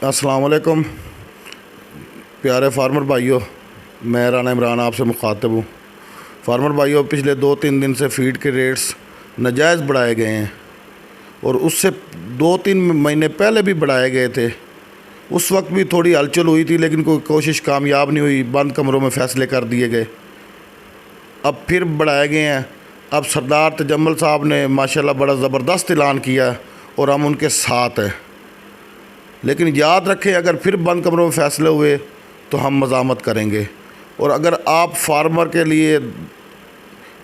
अस्सलाम वालेकुम प्यारे फार्मर भाइयों, मैं राना इमरान आपसे मुखातिब हूँ। फार्मर भाइयों, पिछले 2-3 दिन से फीड के रेट्स नाजायज़ बढ़ाए गए हैं और उससे 2-3 महीने पहले भी बढ़ाए गए थे। उस वक्त भी थोड़ी हलचल हुई थी, लेकिन कोई कोशिश कामयाब नहीं हुई, बंद कमरों में फ़ैसले कर दिए गए। अब फिर बढ़ाए गए हैं। अब सरदार तजम्मल साहब ने माशाल्लाह बड़ा ज़बरदस्त ऐलान किया और हम उनके साथ हैं। लेकिन याद रखें, अगर फिर बंद कमरों में फ़ैसले हुए तो हम मज़ामत करेंगे। और अगर आप फार्मर के लिए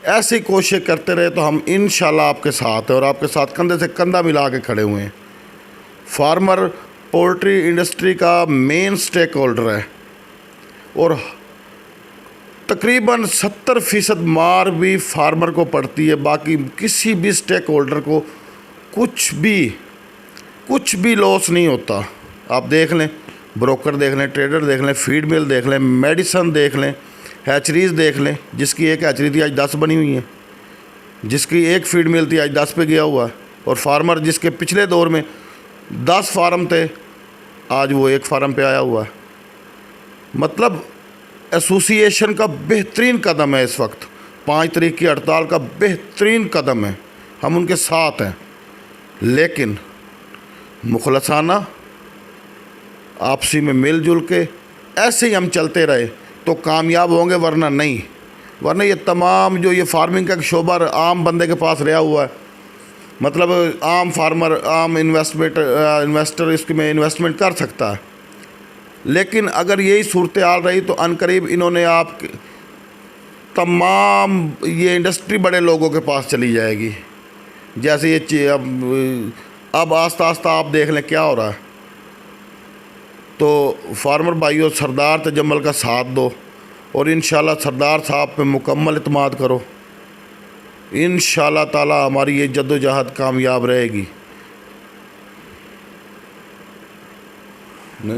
ऐसी कोशिश करते रहे तो हम इंशाल्लाह आपके साथ हैं और आपके साथ कंधे से कंधा मिला के खड़े हुए हैं। फार्मर पोल्ट्री इंडस्ट्री का मेन स्टेक होल्डर है और तकरीबन 70% मार भी फार्मर को पड़ती है। बाकी किसी भी स्टेक होल्डर को कुछ भी लॉस नहीं होता। आप देख लें, ब्रोकर देख लें, ट्रेडर देख लें, फीड मिल देख लें, मेडिसन देख लें, हैचरीज़ देख लें। जिसकी एक हैचरी थी आज 10 बनी हुई है, जिसकी एक फीड मिल थी आज 10 पे गया हुआ है। और फार्मर जिसके पिछले दौर में 10 फार्म थे, आज वो 1 फार्म पे आया हुआ है। मतलब एसोसिएशन का बेहतरीन कदम है। इस वक्त 5 तारीख की हड़ताल का बेहतरीन कदम है, हम उनके साथ हैं। लेकिन मुखलसाना आपसी में मिलजुल के ऐसे ही हम चलते रहे तो कामयाब होंगे, वरना नहीं। वरना ये तमाम जो ये फार्मिंग का शोबा आम बंदे के पास रहा हुआ है, मतलब आम फार्मर, आम इन्वेस्टर इसमें इन्वेस्टमेंट कर सकता है। लेकिन अगर यही सूरत हाल रही तो अनकरीब इन्होंने आप तमाम ये इंडस्ट्री बड़े लोगों के पास चली जाएगी। जैसे ये अब आस्ता आस्ता आप देख लें क्या हो रहा है। तो फार्मर भाइयों, सरदार तजम्मल का साथ दो और इंशाल्लाह सरदार साहब पे मुकम्मल इत्मीनान करो। इंशाल्लाह ताला हमारी ये जद्दोजहद कामयाब रहेगी।